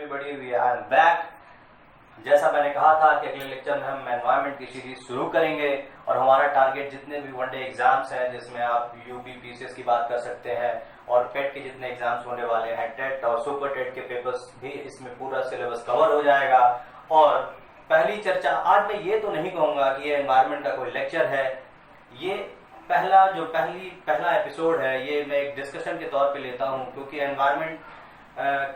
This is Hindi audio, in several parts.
everybody, we are back. जैसा मैंने कहा था कि अगले लेक्चर में हम एनवायरनमेंट की सीरीज शुरू करेंगे और हमारा टारगेट जितने भी वनडे एग्जाम्स हैं जिसमें आप यूपी पीसीएस की बात कर सकते हैं और टेट के जितने एग्जाम्स होने वाले हैं, टेट और सुपर टेट के पेपर्स भी इसमें पूरा सिलेबस कवर हो जाएगा। और पहली चर्चा आज मैं ये तो नहीं कहूँगा कि ये एनवायरनमेंट का कोई लेक्चर है, ये पहला एपिसोड है, ये मैं एक डिस्कशन के तौर पे लेता हूँ क्योंकि एनवायरनमेंट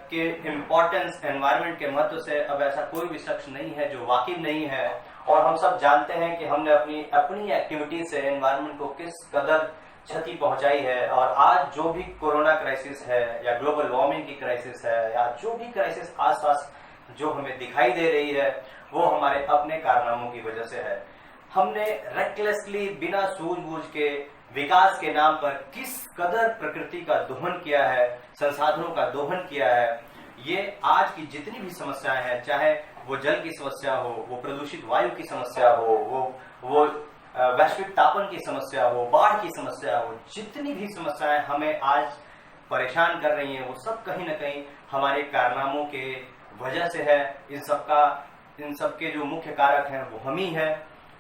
के इम्पोर्टेंस, एनवायरनमेंट के महत्व से अब ऐसा कोई भी शख्स नहीं है जो वाकिफ नहीं है। और हम सब जानते हैं कि हमने अपनी एक्टिविटी से एनवायरनमेंट को किस कदर क्षति पहुंचाई है। और आज जो भी कोरोना क्राइसिस है या ग्लोबल वार्मिंग की क्राइसिस है या जो भी क्राइसिस आसपास जो हमें दिखाई दे रही है वो हमारे अपने कारनामों की वजह से है। हमने रेकलेसली बिना सूझबूझ के विकास के नाम पर किस कदर प्रकृति का दोहन किया है, संसाधनों का दोहन किया है। ये आज की जितनी भी समस्याएं हैं, चाहे वो जल की समस्या हो, वो प्रदूषित वायु की समस्या हो, वो वैश्विक तापन की समस्या हो, बाढ़ की समस्या हो, जितनी भी समस्याएं हमें आज परेशान कर रही हैं वो सब कहीं ना कहीं हमारे कारनामों के वजह से है। इन सब के जो मुख्य कारक हैं वो हम ही है।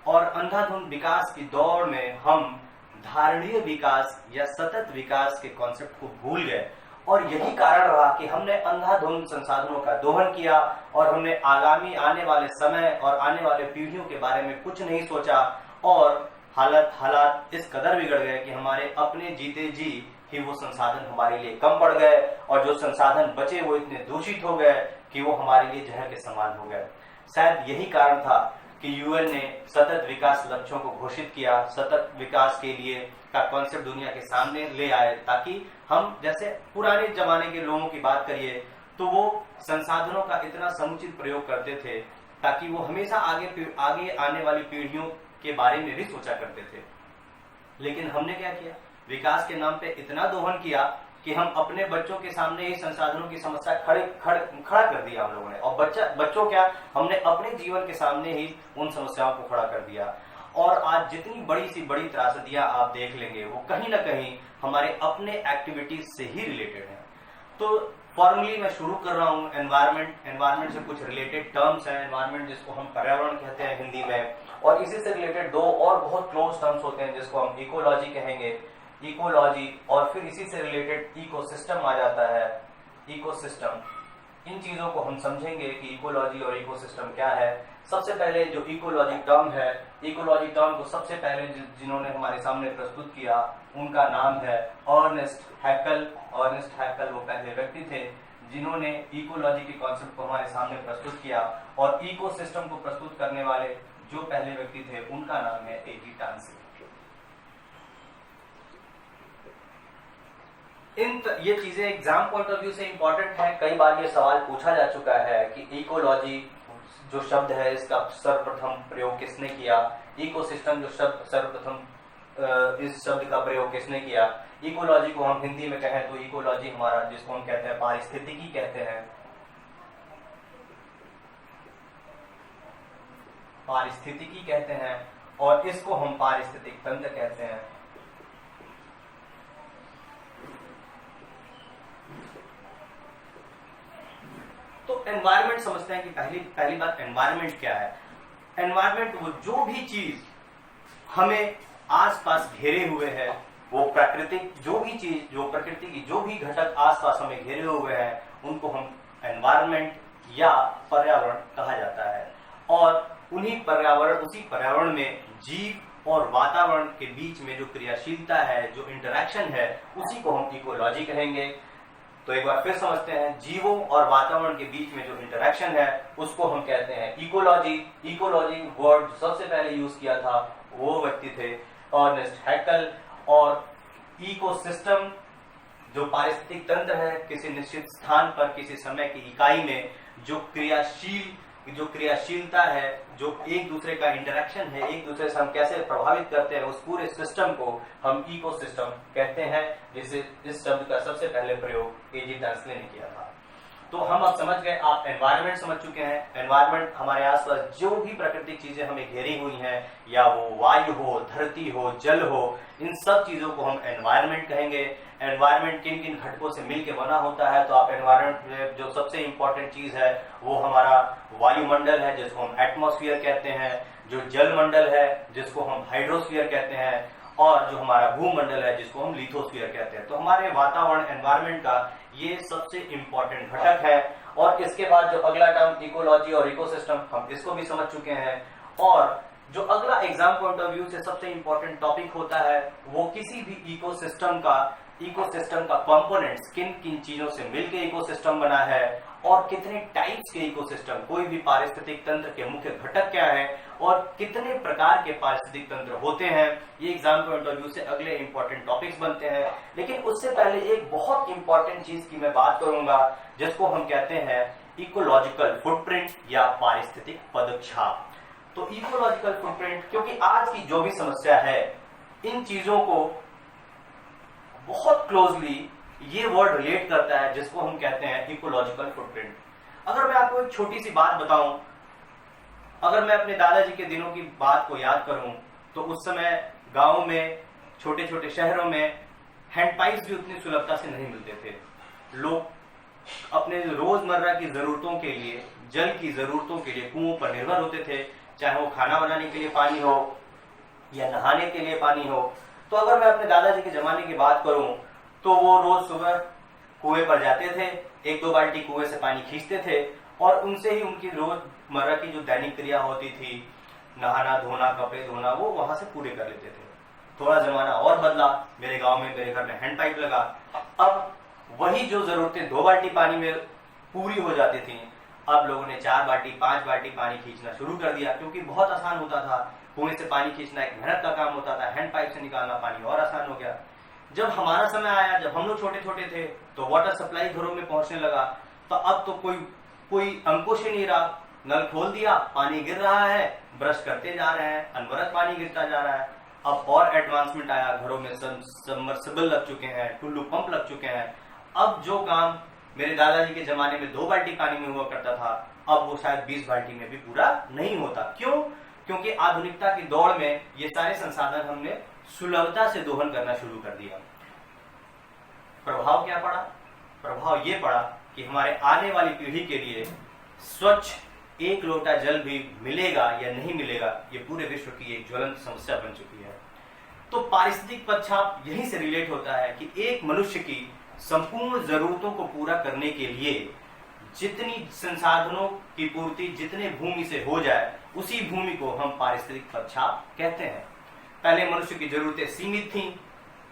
और अंधाधुंध विकास की दौड़ में हम धारणीय विकास या सतत विकास के कॉन्सेप्ट को भूल गए और यही कारण रहा कि हमने अंधाधुंध संसाधनों का दोहन किया और हमने आने वाले समय और आने वाले पीढ़ियों के बारे में कुछ नहीं सोचा। और हालात इस कदर बिगड़ गए कि हमारे अपने जीते जी ही वो संसाधन हमारे लिए कम पड़ गए और जो संसाधन बचे वो इतने दूषित हो गए कि वो हमारे लिए जहर के समान हो गए। शायद यही कारण था कि यूएन ने सतत विकास लक्ष्यों को घोषित किया, सतत विकास के लिए का कॉन्सेप्ट दुनिया के सामने ले आए, ताकि हम जैसे पुराने जमाने के लोगों की बात करिए तो वो संसाधनों का इतना समुचित प्रयोग करते थे ताकि वो हमेशा आगे आने वाली पीढ़ियों के बारे में भी सोचा करते थे। लेकिन हमने क्या किया, विकास के नाम पे इतना दोहन किया कि हम अपने बच्चों के सामने ही संसाधनों की समस्या खड़ा कर दिया हम लोगों ने। और बच्चों क्या, हमने अपने जीवन के सामने ही उन समस्याओं को खड़ा कर दिया। और आज जितनी बड़ी त्रासदियां आप देख लेंगे वो कहीं ना कहीं हमारे अपने एक्टिविटीज से ही रिलेटेड है। तो फॉर्मली मैं शुरू कर रहा हूँ एनवायरनमेंट से कुछ रिलेटेड टर्म्स हैं। एनवायरनमेंट जिसको हम पर्यावरण कहते हैं हिंदी में, और इसी से रिलेटेड दो और बहुत क्लोज टर्म्स होते हैं जिसको हम इकोलॉजी कहेंगे, इकोलॉजी, और फिर इसी से रिलेटेड इकोसिस्टम आ जाता है, इकोसिस्टम। इन चीजों को हम समझेंगे कि इकोलॉजी और इकोसिस्टम क्या है। सबसे पहले जो इकोलॉजी टर्म है, इकोलॉजी टर्म को सबसे पहले जिन्होंने हमारे सामने प्रस्तुत किया उनका नाम है अर्नेस्ट हैकल। अर्नेस्ट हैकल वो पहले व्यक्ति थे जिन्होंने इकोलॉजी के कॉन्सेप्ट को हमारे सामने प्रस्तुत किया। और इकोसिस्टम को प्रस्तुत करने वाले जो पहले व्यक्ति थे उनका नाम है एजी टांसी। ये चीजें एग्जाम पॉइंट ऑफ व्यू से इंपॉर्टेंट है। कई बार ये सवाल पूछा जा चुका है कि इकोलॉजी जो शब्द है इसका सर्वप्रथम प्रयोग किसने किया, इकोसिस्टम जो शब्द सर्वप्रथम इस शब्द का प्रयोग किसने किया। इकोलॉजी को हम हिंदी में कहें तो इकोलॉजी हमारा जिसको हम कहते हैं पारिस्थितिकी कहते हैं, पारिस्थितिकी कहते हैं, और इसको हम पारिस्थितिक तंत्र कहते हैं। तो एनवायरनमेंट समझते हैं कि पहली बात एनवायरनमेंट क्या है। एनवायरनमेंट वो जो भी चीज हमें आसपास घेरे हुए है, वो प्राकृतिक जो भी चीज, जो प्रकृति की जो भी घटक आसपास हमें घेरे हुए हैं उनको हम एनवायरनमेंट या पर्यावरण कहा जाता है। और उसी पर्यावरण में जीव और वातावरण के बीच में जो क्रियाशीलता है, जो इंटरेक्शन है, उसी को हम इकोलॉजी कहेंगे। तो एक बार फिर समझते हैं, जीवों और वातावरण के बीच में जो इंटरेक्शन है उसको हम कहते हैं इकोलॉजी। इकोलॉजी वर्ड सबसे पहले यूज किया था वो व्यक्ति थे अर्नेस्ट हैकल। और इकोसिस्टम जो पारिस्थितिक तंत्र है, किसी निश्चित स्थान पर किसी समय की इकाई में जो क्रियाशीलता है, जो एक दूसरे का इंटरेक्शन है, एक दूसरे से हम कैसे प्रभावित करते हैं, उस पूरे सिस्टम को हम इकोसिस्टम कहते हैं। जिसे इस शब्द का सबसे पहले प्रयोग एजी टांसले ने किया था। तो हम अब समझ गए, आप एनवायरनमेंट समझ चुके हैं। एनवायरनमेंट हमारे आसपास जो भी प्राकृतिक चीजें हमें घेरी हुई हैं, या वो वायु हो, धरती हो, जल हो, इन सब चीजों को हम एनवायरनमेंट कहेंगे। एनवायरनमेंट किन किन घटकों से मिलकर बना होता है, तो आप एनवायरनमेंट में जो सबसे इंपॉर्टेंट चीज है वो हमारा वायुमंडल है, जिसको हम एटमॉस्फेयर कहते हैं, जो जलमंडल है जिसको हम हाइड्रोस्फीयर कहते हैं, और जो हमारा भूमंडल है जिसको हम लिथोस्फीयर कहते हैं। तो हमारे वातावरण एनवायरनमेंट का ये सबसे इंपॉर्टेंट घटक है। और इसके बाद जो अगला टर्म इकोलॉजी और इकोसिस्टम, हम इसको भी समझ चुके हैं। और जो अगला एग्जाम पॉइंट ऑफ व्यू से सबसे इंपॉर्टेंट टॉपिक होता है वो किसी भी इकोसिस्टम का कंपोनेंट्स, किन किन चीजों से मिलकर इकोसिस्टम बना है और कितने टाइप्स के इकोसिस्टम, कोई भी पारिस्थितिक तंत्र के मुख्य घटक क्या है और कितने प्रकार के पारिस्थितिक तंत्र होते हैं, ये एग्जाम पॉइंट ऑफ व्यू से अगले इंपॉर्टेंट टॉपिक्स बनते हैं। लेकिन उससे पहले एक बहुत इंपॉर्टेंट चीज की मैं बात करूंगा जिसको हम कहते हैं इकोलॉजिकल फुटप्रिंट या पारिस्थितिक पदछाप। तो इकोलॉजिकल फुटप्रिंट, क्योंकि आज की जो भी समस्या है इन चीजों को बहुत क्लोजली ये वर्ड रिलेट करता है जिसको हम कहते हैं इकोलॉजिकल फुटप्रिंट। अगर मैं आपको एक छोटी सी बात बताऊं, अगर मैं अपने दादाजी के दिनों की बात को याद करूं तो उस समय गांव में, छोटे छोटे शहरों में हैंडपाइप्स भी उतनी सुलभता से नहीं मिलते थे। लोग अपने रोजमर्रा की जरूरतों के लिए, जल की जरूरतों के लिए कुओं पर निर्भर होते थे, चाहे वो खाना बनाने के लिए पानी हो या नहाने के लिए पानी हो। तो अगर मैं अपने दादाजी के जमाने की बात करूं तो वो रोज सुबह कुएं पर जाते थे, 1-2 बाल्टी कुएं से पानी खींचते थे और उनसे ही उनकी रोजमर्रा की जो दैनिक क्रिया होती थी, नहाना धोना, कपड़े धोना, वो वहां से पूरे कर लेते थे। थोड़ा जमाना और बदला, मेरे गांव में, मेरे घर में हैंड पाइप लगा। अब वही जो जरूरतें 2 बाल्टी पानी में पूरी हो जाती थी, अब लोगों ने 4 बाल्टी 5 बाल्टी पानी खींचना शुरू कर दिया, क्योंकि बहुत आसान होता था। कुएं से पानी खींचना एक मेहनत का काम होता था, हैंड पाइप से निकालना पानी और आसान हो गया। जब हमारा समय आया, जब हम लोग छोटे छोटे थे, तो वाटर सप्लाई घरों में पहुंचने लगा। तो अब तो कोई अंकुश ही नहीं रहा, नल खोल दिया, पानी गिर रहा है, ब्रश करते जा रहे हैं, अनवरत पानी गिरता जा रहा है। अब और एडवांसमेंट आया, घरों में सबमर्सिबल लग चुके हैं, टुल्लू पंप लग चुके हैं। अब जो काम मेरे दादाजी के जमाने में 2 बाल्टी पानी में हुआ करता था, अब वो शायद 20 बाल्टी में भी पूरा नहीं होता। क्यों? क्योंकि आधुनिकता की दौड़ में ये सारे संसाधन हमने सुलभता से दोहन करना शुरू कर दिया। प्रभाव क्या पड़ा? प्रभाव ये पड़ा कि हमारे आने वाली पीढ़ी के लिए स्वच्छ 1 लोटा जल भी मिलेगा या नहीं मिलेगा, ये पूरे विश्व की एक ज्वलंत समस्या बन चुकी है। तो पारिस्थितिक पदछाप यहीं से रिलेट होता है कि एक मनुष्य की संपूर्ण जरूरतों को पूरा करने के लिए जितनी संसाधनों की पूर्ति जितने भूमि से हो जाए, उसी भूमि को हम पारिस्थितिक पदछाप कहते हैं। पहले मनुष्य की जरूरतें सीमित थीं,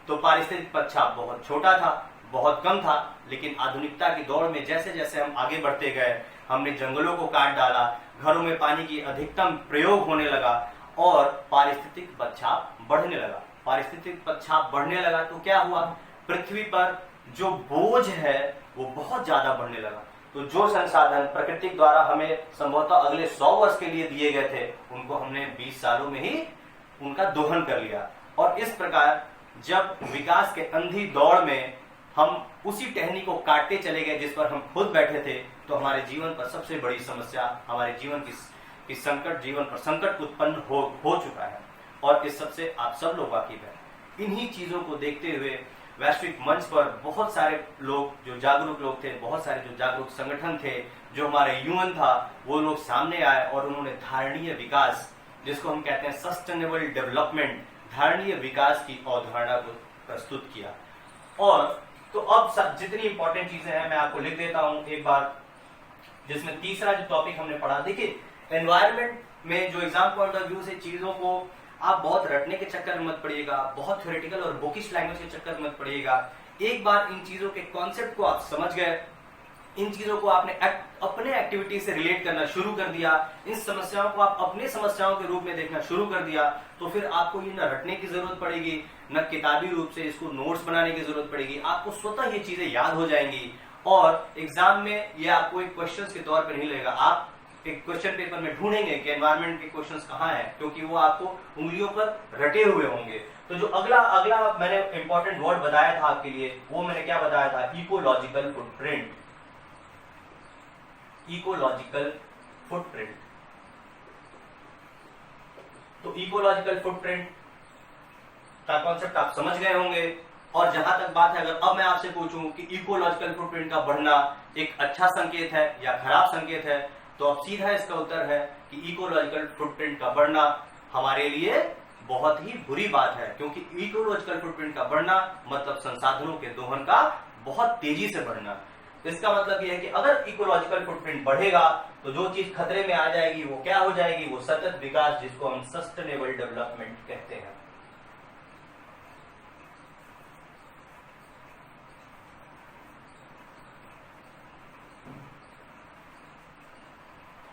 तो पारिस्थितिक पदछाप बहुत छोटा था, बहुत कम था। लेकिन आधुनिकता की दौड़ में जैसे जैसे हम आगे बढ़ते गए, हमने जंगलों को काट डाला, घरों में पानी की अधिकतम प्रयोग होने लगा और पारिस्थितिक पदछाप बढ़ने लगा। पारिस्थितिक पदछाप बढ़ने लगा तो क्या हुआ? पृथ्वी पर जो बोझ है वो बहुत ज्यादा बढ़ने लगा। तो जो संसाधन प्रकृति द्वारा हमें संभवतः अगले 100 वर्ष के लिए दिए गए थे, उनको हमने 20 सालों में ही उनका दोहन कर लिया। और इस प्रकार जब विकास के अंधी दौड़ में हम उसी टहनी को काटते चले गए जिस पर हम खुद बैठे थे, तो हमारे जीवन पर सबसे बड़ी समस्या, हमारे जीवन की संकट, जीवन पर संकट उत्पन्न हो चुका है। और इस सबसे आप सब लोग वाकिफ हैं। इन्हीं चीजों को देखते हुए वैश्विक मंच पर बहुत सारे लोग, जो जागरूक लोग थे, बहुत सारे जो जागरूक संगठन थे, जो हमारे यूएन था, वो लोग सामने आए और उन्होंने धारणीय विकास, जिसको हम कहते हैं सस्टेनेबल डेवलपमेंट, धारणीय विकास की अवधारणा को प्रस्तुत किया। और तो अब सब जितनी इंपॉर्टेंट चीजें हैं मैं आपको लिख देता हूं एक बार, जिसमें तीसरा जो टॉपिक हमने पढ़ा। देखिए, एनवायरनमेंट में जो एग्जाम पॉइंट ऑफ व्यू से चीजों को आप बहुत रटने के चक्कर में मत पड़िएगा, बहुत थ्योरेटिकल और बुकिश लैंग्वेज के चक्कर में मत पड़िएगा। एक बार इन चीजों के कॉन्सेप्ट को आप समझ गए, इन चीजों को आपने अपने एक्टिविटी से रिलेट करना शुरू कर दिया, इन समस्याओं को आप अपने समस्याओं के रूप में देखना शुरू कर दिया, तो फिर आपको ये न रटने की जरूरत पड़ेगी, न किताबी रूप से इसको नोट्स बनाने की जरूरत पड़ेगी। आपको स्वतः ये चीजें याद हो जाएंगी और एग्जाम में ये आपको एक क्वेश्चन के तौर पर नहीं लगेगा। आप एक क्वेश्चन पेपर में ढूंढेंगे कि एनवायरनमेंट के क्वेश्चंस कहाँ हैं, क्योंकि वो आपको उंगलियों पर रटे हुए होंगे। तो जो अगला मैंने इंपॉर्टेंट वर्ड बताया था आपके लिए, वो मैंने क्या बताया था? Ecological footprint. Ecological footprint. तो इकोलॉजिकल फुटप्रिंट का कॉन्सेप्ट आप समझ गए होंगे। और जहां तक बात है, अगर अब मैं आपसे पूछूं कि इकोलॉजिकल फुटप्रिंट का बढ़ना एक अच्छा संकेत है या खराब संकेत है, तो अब सीधा इसका उत्तर है कि इकोलॉजिकल फुटप्रिंट का बढ़ना हमारे लिए बहुत ही बुरी बात है, क्योंकि इकोलॉजिकल फुटप्रिंट का बढ़ना मतलब संसाधनों के दोहन का बहुत तेजी से बढ़ना। इसका मतलब यह है कि अगर इकोलॉजिकल फुटप्रिंट बढ़ेगा तो जो चीज खतरे में आ जाएगी वो क्या हो जाएगी, वो सतत विकास, जिसको हम सस्टेनेबल डेवलपमेंट कहते हैं।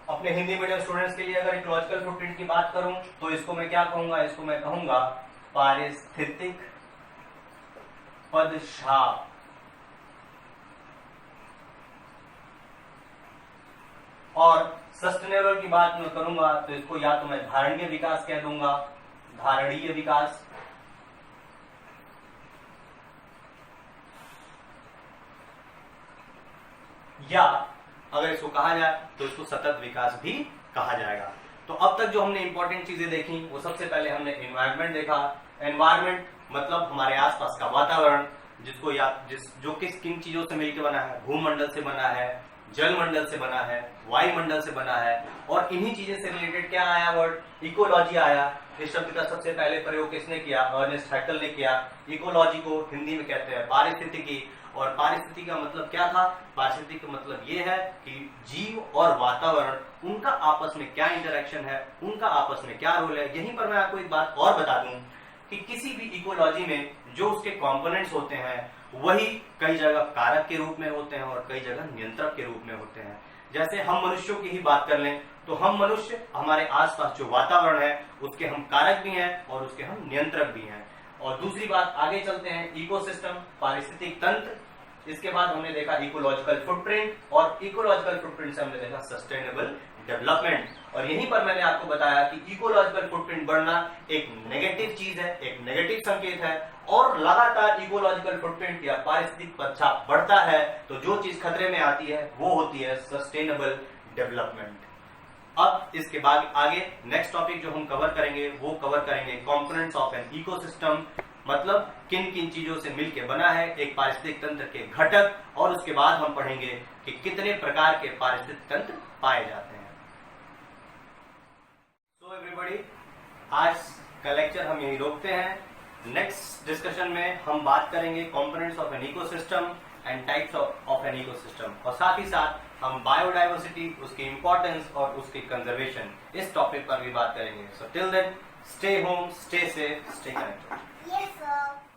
अपने हिंदी मीडियम स्टूडेंट्स के लिए अगर इकोलॉजिकल फुटप्रिंट की बात करूं तो इसको मैं क्या कहूंगा, इसको मैं कहूंगा पारिस्थितिक पदछाप। और सस्टेनेबल की बात मैं करूंगा तो इसको या तो मैं धारणीय विकास कह दूंगा, धारणीय विकास, या अगर इसको कहा जाए तो इसको सतत विकास भी कहा जाएगा। तो अब तक जो हमने इंपॉर्टेंट चीजें देखी, वो सबसे पहले हमने एनवायरनमेंट देखा। एनवायरनमेंट मतलब हमारे आसपास का वातावरण, जिसको जो किन चीजों से मिलकर बना है, भूमंडल से बना है, जल मंडल से बना है, वायुमंडल से बना है। और इन्हीं चीजें से रिलेटेड क्या आया, वर्ड इकोलॉजी आया। इस शब्द का सबसे पहले प्रयोग किसने किया, अर्नेस्ट हैकल ने किया। इकोलॉजी को हिंदी में कहते हैं पारिस्थितिकी। और पारिस्थितिकी का मतलब क्या था, पारिस्थितिकी का मतलब ये है कि जीव और वातावरण, उनका आपस में क्या इंटरेक्शन है, उनका आपस में क्या रोल है। यहीं पर मैं आपको एक बात और बता दूं कि किसी भी इकोलॉजी में जो उसके कंपोनेंट्स होते हैं वही कई जगह कारक के रूप में होते हैं और कई जगह नियंत्रक के रूप में होते हैं। जैसे हम मनुष्यों की ही बात कर लें तो हम मनुष्य, हमारे आसपास जो वातावरण है उसके हम कारक भी हैं और उसके हम नियंत्रक भी हैं। और दूसरी बात, आगे चलते हैं, इकोसिस्टम, पारिस्थितिक तंत्र। इसके बाद हमने देखा इकोलॉजिकल फुटप्रिंट, और इकोलॉजिकल फुटप्रिंट से हमने देखा सस्टेनेबल डेवलपमेंट। और यहीं पर मैंने आपको बताया कि इकोलॉजिकल फुटप्रिंट बढ़ना एक नेगेटिव चीज है, एक नेगेटिव संकेत है। और लगातार इकोलॉजिकल फुटप्रिंट या पारिस्थितिक पदछाप बढ़ता है तो जो चीज खतरे में आती है वो होती है सस्टेनेबल डेवलपमेंट। अब इसके बाद आगे नेक्स्ट टॉपिक जो हम कवर करेंगे वो कवर करेंगे कंपोनेंट्स ऑफ एन इकोसिस्टम, मतलब किन किन चीजों से मिलकर बना है एक पारिस्थितिक तंत्र के घटक। और उसके बाद हम पढ़ेंगे कि कितने प्रकार के पारिस्थितिक तंत्र पाए जाते हैं। सो एवरीबॉडी, आज का लेक्चर हम यही रोकते हैं। नेक्स्ट डिस्कशन में हम बात करेंगे components of an ecosystem and types of an ecosystem, और साथ ही साथ हम बायोडाइवर्सिटी, उसकी इंपॉर्टेंस और उसकी कंजर्वेशन, इस टॉपिक पर भी बात करेंगे। So till then, stay home, stay safe, stay connected. Yes, sir.